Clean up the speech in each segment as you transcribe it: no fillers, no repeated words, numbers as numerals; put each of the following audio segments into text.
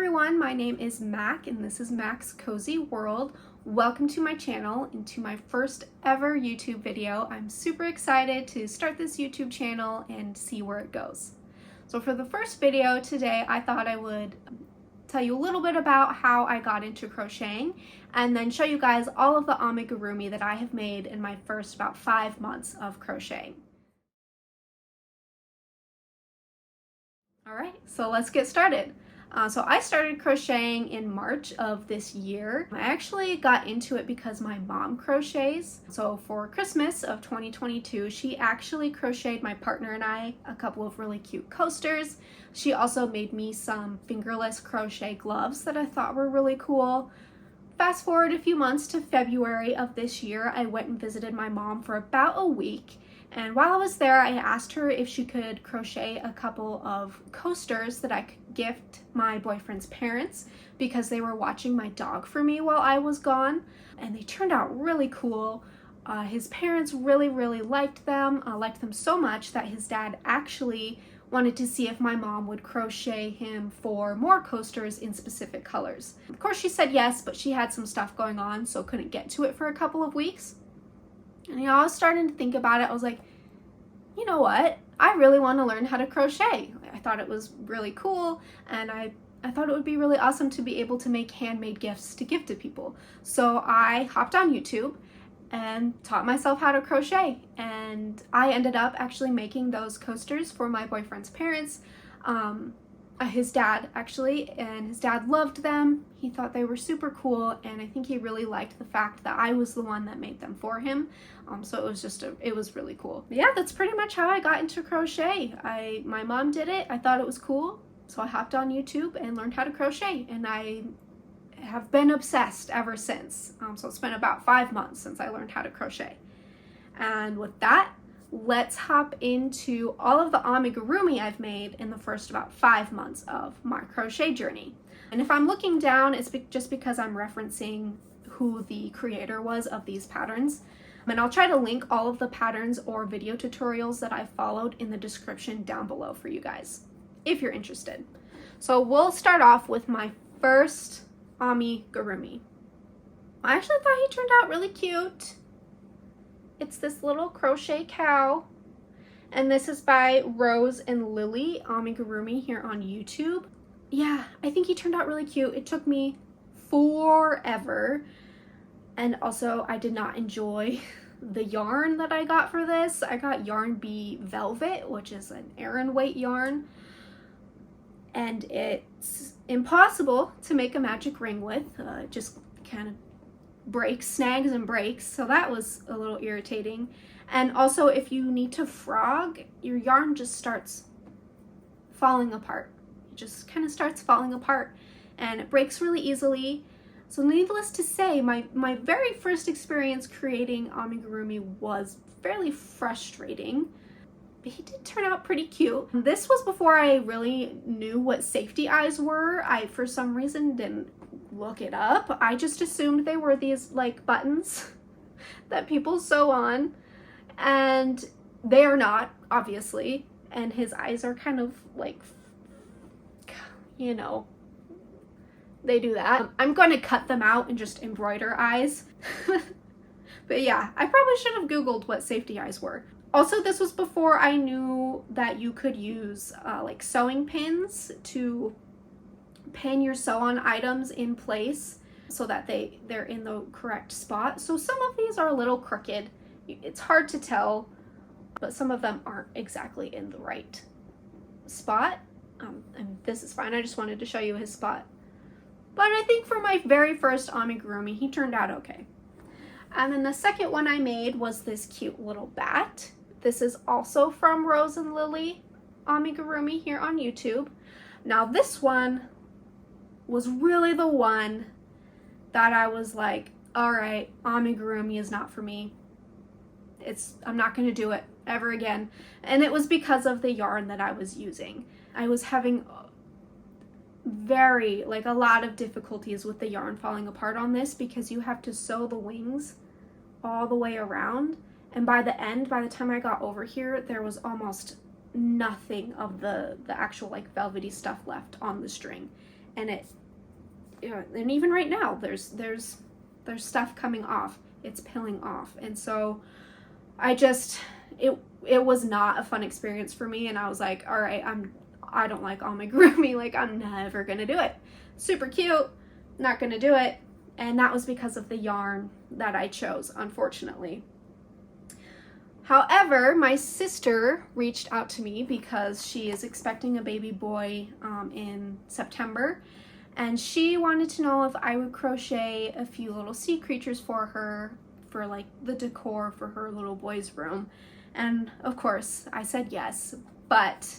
everyone, my name is Mac and this is Mac's Cozy World. Welcome to my channel and to my first ever YouTube video. I'm super excited to start this YouTube channel and see where it goes. So for the first video today, I thought I would tell you a little bit about how I got into crocheting and then show you guys all of the amigurumi that I have made in my first about 5 months of crocheting. All right, so let's get started. So I started crocheting in March of this year. I actually got into it because my mom crochets. So for Christmas of 2022, she actually crocheted my partner and I a couple of really cute coasters. She also made me some fingerless crochet gloves that I thought were really cool. Fast forward a few months to February of this year, I went and visited my mom for about a week. And while I was there, I asked her if she could crochet a couple of coasters that I could gift my boyfriend's parents because they were watching my dog for me while I was gone. And they turned out really cool. His parents really liked them so much that his dad actually wanted to see if my mom would crochet him for more coasters in specific colors. Of course, she said yes, but she had some stuff going on, so couldn't get to it for a couple of weeks. And I was starting to think about it. I was like, you know what? I really want to learn how to crochet. I thought it was really cool, and I thought it would be really awesome to be able to make handmade gifts to give to people. So I hopped on YouTube and taught myself how to crochet, and I ended up actually making those coasters for my boyfriend's parents. His dad actually, and his dad loved them. He thought they were super cool, and I think he really liked the fact that I was the one that made them for him. So it was really cool. But yeah, that's pretty much how I got into crochet. My mom did it. I thought it was cool, so I hopped on YouTube and learned how to crochet, and I have been obsessed ever since. So it's been about 5 months since I learned how to crochet. And with that, let's hop into all of the amigurumi I've made in the first about 5 months of my crochet journey. And if I'm looking down, it's just because I'm referencing who the creator was of these patterns. And I'll try to link all of the patterns or video tutorials that I've followed in the description down below for you guys, if you're interested. So we'll start off with my first amigurumi. I actually thought he turned out really cute. It's this little crochet cow, and this is by Rose and Lily Amigurumi here on YouTube. Yeah, I think he turned out really cute. It took me forever, and also I did not enjoy the yarn that I got for this. I got Yarn Bee Velvet, which is an Aran weight yarn, and it's impossible to make a magic ring with. Just kind of snags and breaks, so that was a little irritating. And also, if you need to frog, your yarn just starts falling apart. It just kind of starts falling apart, and it breaks really easily. So needless to say, my very first experience creating amigurumi was fairly frustrating, but he did turn out pretty cute. This was before I really knew what safety eyes were. I, for some reason, didn't look it up. I just assumed they were these like buttons that people sew on, and they are not, obviously. And his eyes are kind of like, you know, they do that. I'm going to cut them out and just embroider eyes. But yeah, I probably should have Googled what safety eyes were. Also, this was before I knew that you could use like sewing pins to pin your sew-on items in place so that they're in the correct spot. So some of these are a little crooked. It's hard to tell, but some of them aren't exactly in the right spot. And this is fine. I just wanted to show you his spot. But I think for my very first amigurumi, he turned out okay. And then the second one I made was this cute little bat. This is also from Rose and Lily Amigurumi here on YouTube. Now this one was really the one that I was like, all right, amigurumi is not for me. I'm not going to do it ever again. And it was because of the yarn that I was using. I was having a lot of difficulties with the yarn falling apart on this because you have to sew the wings all the way around. And by the time I got over here, there was almost nothing of the actual like velvety stuff left on the string. and and even right now there's stuff coming off. It's peeling off. And so it was not a fun experience for me, and I was like, all right, I don't like amigurumi, like I'm never gonna do it. Super cute, not gonna do it. And that was because of the yarn that I chose, unfortunately. However, my sister reached out to me because she is expecting a baby boy in September, and she wanted to know if I would crochet a few little sea creatures for her, for like the decor for her little boy's room. And of course I said yes, but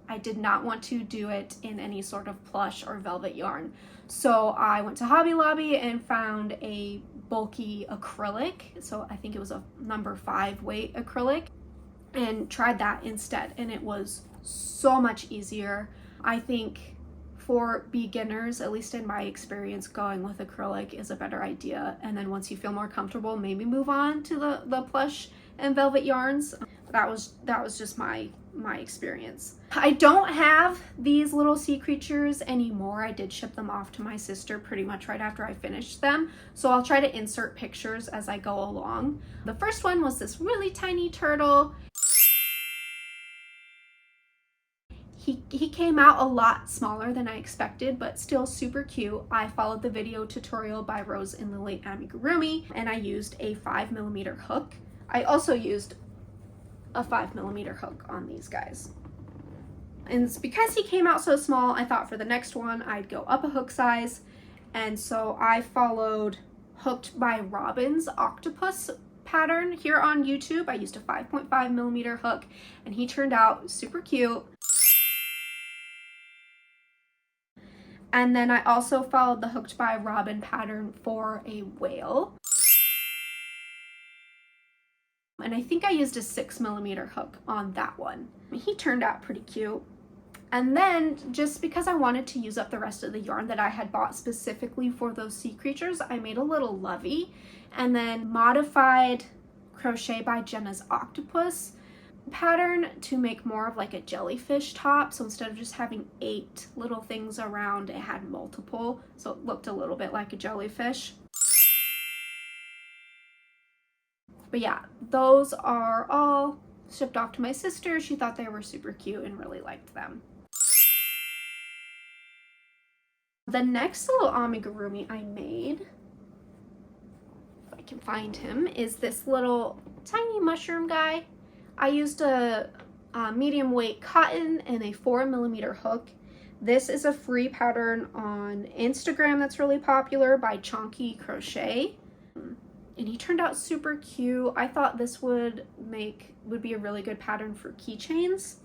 I did not want to do it in any sort of plush or velvet yarn. So I went to Hobby Lobby and found a bulky acrylic. So I think it was a number 5 weight acrylic, and tried that instead. And it was so much easier. I think for beginners, at least in my experience, going with acrylic is a better idea. And then once you feel more comfortable, maybe move on to the plush and velvet yarns. That was just my experience. I don't have these little sea creatures anymore. I did ship them off to my sister pretty much right after I finished them, so I'll try to insert pictures as I go along. The first one was this really tiny turtle. He came out a lot smaller than I expected, but still super cute. I followed the video tutorial by Rose and Lily Amigurumi, and I used a 5mm hook. I also used a 5mm hook on these guys. And it's because he came out so small, I thought for the next one I'd go up a hook size, and so I followed Hooked by Robin's octopus pattern here on YouTube. I used a 5.5mm hook, and he turned out super cute. And then I also followed the Hooked by Robin pattern for a whale. And I think I used a 6mm hook on that one. He turned out pretty cute. And then, just because I wanted to use up the rest of the yarn that I had bought specifically for those sea creatures, I made a little lovey and then modified Crochet by Jenna's octopus pattern to make more of like a jellyfish top. So instead of just having 8 little things around, it had multiple, so it looked a little bit like a jellyfish. But yeah, those are all shipped off to my sister. She thought they were super cute and really liked them. The next little amigurumi I made, if I can find him, is this little tiny mushroom guy. I used a medium weight cotton and a 4mm hook. This is a free pattern on Instagram that's really popular by Chonky Crochet. And he turned out super cute. I thought this would be a really good pattern for keychains.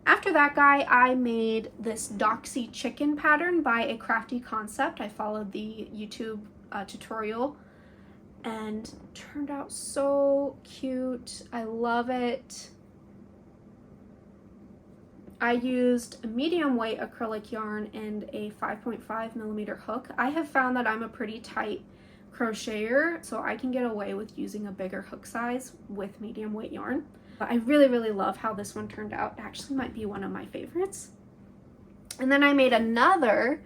After that guy, I made this Doxy chicken pattern by A Crafty Concept. I followed the YouTube tutorial, and turned out so cute. I love it. I used a medium weight acrylic yarn and a 5.5mm hook. I have found that I'm a pretty tight crocheter, so I can get away with using a bigger hook size with medium weight yarn. But I really, really love how this one turned out. It actually might be one of my favorites. And then I made another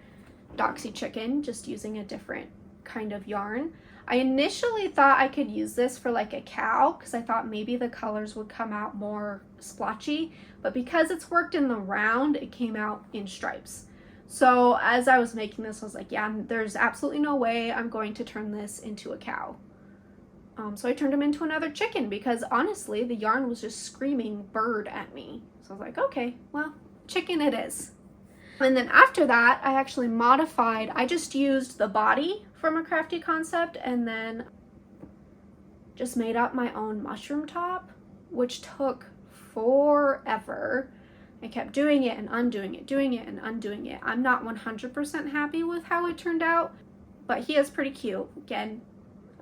Doxy chicken, just using a different kind of yarn. I initially thought I could use this for like a cow, because I thought maybe the colors would come out more splotchy, but because it's worked in the round, it came out in stripes. So as I was making this, I was like, yeah, there's absolutely no way I'm going to turn this into a cow. So I turned him into another chicken, because honestly, the yarn was just screaming bird at me. So I was like, okay, well, chicken it is. And then after that, I actually modified, I just used the body from A Crafty Concept and then just made up my own mushroom top, which took forever. I kept doing it and undoing it, doing it and undoing it. I'm not 100% happy with how it turned out, but he is pretty cute. Again,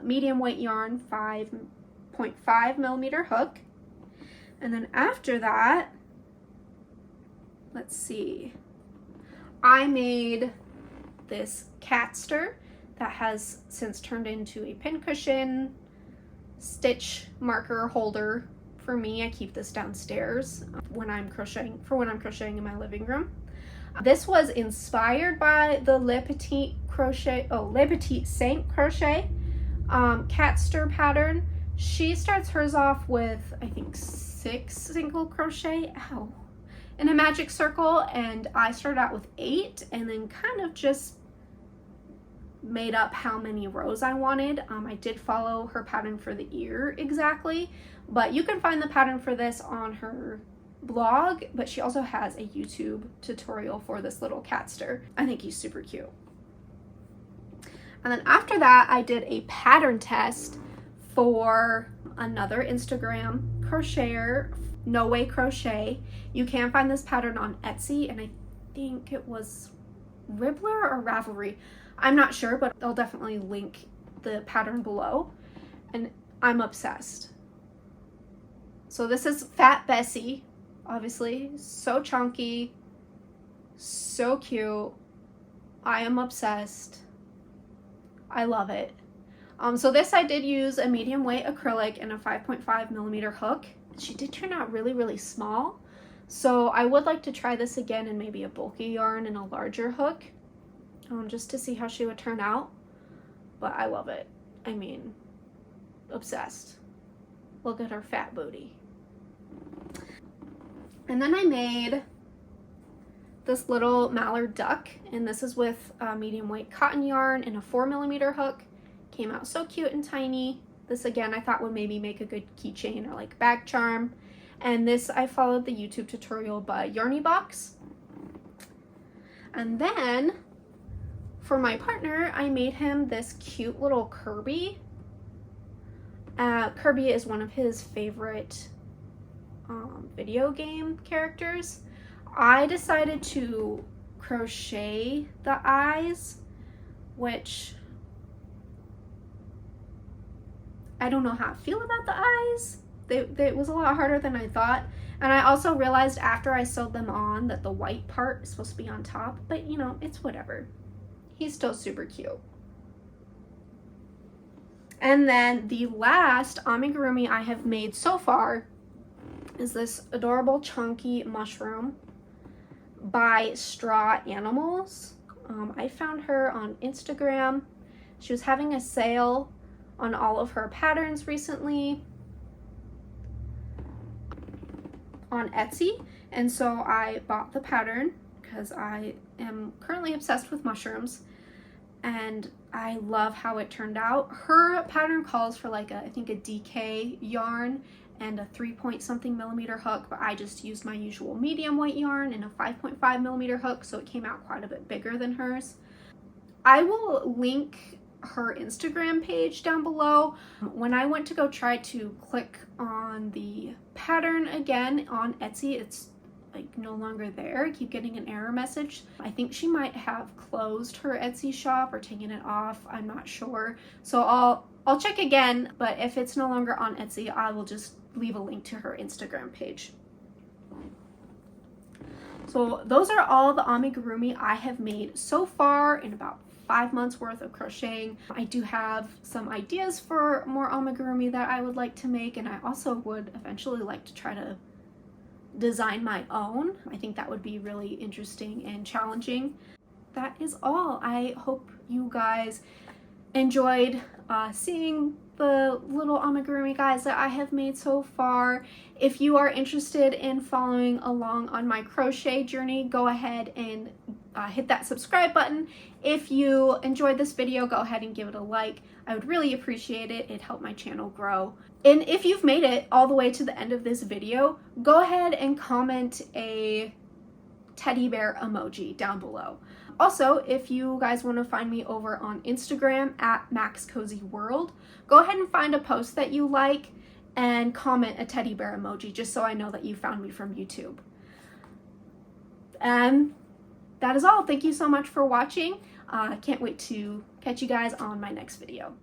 medium weight yarn, 5.5mm hook. And then after that, let's see, I made this catster that has since turned into a pincushion stitch marker holder for me. I keep this downstairs when I'm crocheting in my living room. This was inspired by the Le Petit Saint crochet cat stir pattern. She starts hers off with, I think, 6 single crochet in a magic circle, and I started out with 8 and then kind of just made up how many rows I wanted. I did follow her pattern for the ear exactly, but you can find the pattern for this on her blog, but she also has a YouTube tutorial for this little cat stir. I think he's super cute. And then after that, I did a pattern test for another Instagram crocheter, No Way Crochet. You can find this pattern on Etsy, and I think it was Ribbler or Ravelry. I'm not sure, but I'll definitely link the pattern below. And I'm obsessed. So this is Fat Bessie, obviously. So chunky, so cute. I am obsessed. I love it. So this I did use a medium weight acrylic and a 5.5 millimeter hook. She did turn out really, really small. So I would like to try this again in maybe a bulky yarn and a larger hook, just to see how she would turn out. But I love it. I mean, obsessed. Look at her fat booty. And then I made this little mallard duck, and this is with medium weight cotton yarn and a 4 millimeter hook. Came out so cute and tiny. This again I thought would maybe make a good keychain or like bag charm. And this I followed the YouTube tutorial by Yarny Box. And then for my partner, I made him this cute little Kirby. Kirby is one of his favorite video game characters. I decided to crochet the eyes, which I don't know how I feel about the eyes. It was a lot harder than I thought. And I also realized after I sewed them on that the white part is supposed to be on top, but you know, it's whatever. He's still super cute. And then the last amigurumi I have made so far is this adorable chunky mushroom by Straw Animals. I found her on Instagram. She was having a sale on all of her patterns recently on Etsy, and so I bought the pattern because I am currently obsessed with mushrooms and I love how it turned out. Her pattern calls for like I think a DK yarn and a 3 something millimeter hook, but I just used my usual medium weight yarn and a 5.5 millimeter hook, so it came out quite a bit bigger than hers. I will link her Instagram page down below. When I went to go try to click on the pattern again on Etsy, it's like no longer there. I keep getting an error message. I think she might have closed her Etsy shop or taken it off. I'm not sure. So I'll check again, but if it's no longer on Etsy, I will just leave a link to her Instagram page. So those are all the amigurumi I have made so far in about 5 months worth of crocheting. I do have some ideas for more amigurumi that I would like to make, and I also would eventually like to try to design my own. I think that would be really interesting and challenging. That is all. I hope you guys enjoyed seeing the little amigurumi guys that I have made so far. If you are interested in following along on my crochet journey, go ahead and hit that subscribe button. If you enjoyed this video, go ahead and give it a like. I would really appreciate it. It helped my channel grow. And if you've made it all the way to the end of this video, go ahead and comment a teddy bear emoji down below. Also, if you guys want to find me over on Instagram at MaxCozyWorld, go ahead and find a post that you like and comment a teddy bear emoji just so I know that you found me from YouTube. And that is all. Thank you so much for watching. I can't wait to catch you guys on my next video.